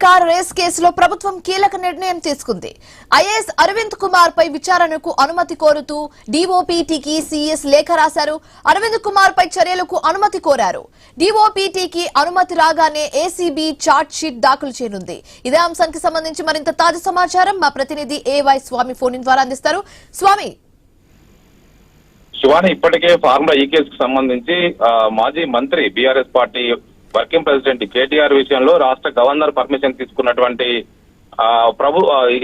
Car race కేసులో ప్రభుత్వం కీలక నిర్ణయం తీసుకుంది. ఐఏఎస్ అరవింద్ కుమార్ పై విచారణకు అనుమతి కోరుతూ డీఓపీటీకి సీఎస్ లేఖ రాశారు. అరవింద్ కుమార్ పై చర్యలకు అనుమతి కోరారు. డీఓపీటీకి అనుమతి రాగానే ఏసీబీ చార్జ్ షీట్ దాఖలు చేయనుంది. ఇదే అంశానికి సంబంధించి మరింత తాజా సమాచారం మా ప్రతినిధి ఏవై స్వామి ఫోన్ ఇన్ ద్వారా అందిస్తారు. స్వామి, శివాని, ఇప్పటికే ఫార్ములా ఈ కేసుకు సంబంధించి మాజీ మంత్రి BRS party working president KTR విషయంలో రాష్ట్ర గవర్నర్ పర్మిషన్ తీసుకున్నటువంటి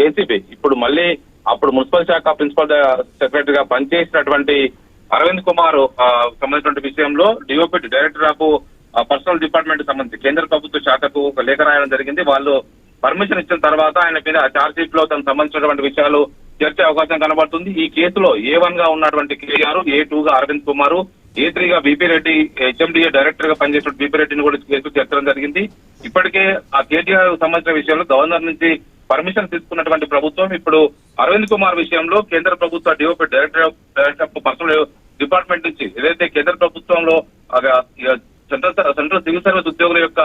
ఏసీబీ ఇప్పుడు మళ్ళీ అప్పుడు మున్సిపల్ శాఖ ప్రిన్సిపల్ సెక్రటరీగా పనిచేసినటువంటి అరవింద్ కుమార్ సంబంధించిన విషయంలో డిఓపీ డైరెక్టర్ ఆఫ్ పర్సనల్ డిపార్ట్మెంట్ సంబంధించి కేంద్ర ప్రభుత్వ శాఖకు ఒక లేఖ రాయడం జరిగింది. వాళ్ళు పర్మిషన్ ఇచ్చిన తర్వాత ఆయన మీద ఛార్జ్ షీట్ లో తనకు సంబంధించినటువంటి విషయాలు చర్చ అవకాశం కనబడుతుంది. ఈ కేసులో A1 గా ఉన్నటువంటి కేఆర్, A2 గా అరవింద్ కుమార్, A3 గా బీపీ రెడ్డి, హెచ్ఎండిఏ డైరెక్టర్ గా పనిచేసిన బీపీ రెడ్డిని కూడా కేసు చేర్చడం జరిగింది. ఇప్పటికే ఆ కేటీఆర్ సంబంధించిన విషయంలో గవర్నర్ నుంచి పర్మిషన్ తీసుకున్నటువంటి ప్రభుత్వం ఇప్పుడు అరవింద్ కుమార్ విషయంలో కేంద్ర ప్రభుత్వ డిఓపీ డైరెక్టర్ ఆఫ్ పర్సనల్ డిపార్ట్మెంట్ నుంచి ఏదైతే కేంద్ర ప్రభుత్వంలో సెంట్రల్ సివిల్ సర్వీస్ ఉద్యోగుల యొక్క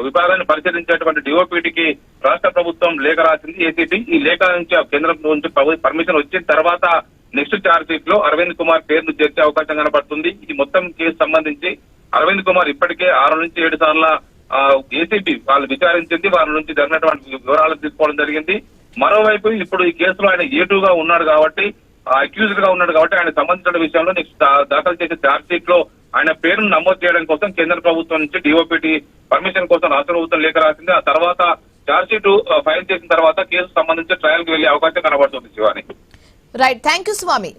విభాగాన్ని పరిశీలించేటువంటి డిఓపీటీకి రాష్ట్ర ప్రభుత్వం లేఖ రాసింది ఏసీబీ. ఈ లేఖ నుంచి కేంద్రం నుంచి పర్మిషన్ వచ్చిన తర్వాత నెక్స్ట్ ఛార్జ్ షీట్ లో అరవింద్ కుమార్ పేరును చేర్చే అవకాశం కనబడుతుంది. ఈ మొత్తం కేసు సంబంధించి అరవింద్ కుమార్ ఇప్పటికే 6 నుంచి 7 సార్ల ఏసీబీ వాళ్ళు విచారించింది. వారి నుంచి జరిగినటువంటి వివరాలు తీసుకోవడం జరిగింది. మరోవైపు ఇప్పుడు ఈ కేసులో ఆయన A2 గా ఉన్నాడు కాబట్టి, అక్యూజ్డ్ గా ఉన్నాడు కాబట్టి ఆయన సంబంధించిన విషయంలో నెక్స్ట్ దాఖలు చేసే ఛార్జ్ షీట్ లో ఆయన పేరును నమోదు చేయడం కోసం కేంద్ర ప్రభుత్వం నుంచి డిఓపీటీ పర్మిషన్ కోసం రాష్ట్ర ప్రభుత్వం లేఖ రాసింది. ఆ తర్వాత ఛార్జ్ షీట్ ఫైల్ చేసిన తర్వాత కేసు సంబంధించి ట్రయల్ కి వెళ్లే అవకాశం కనబడుతుంది. Shivani, right, thank you Swamy.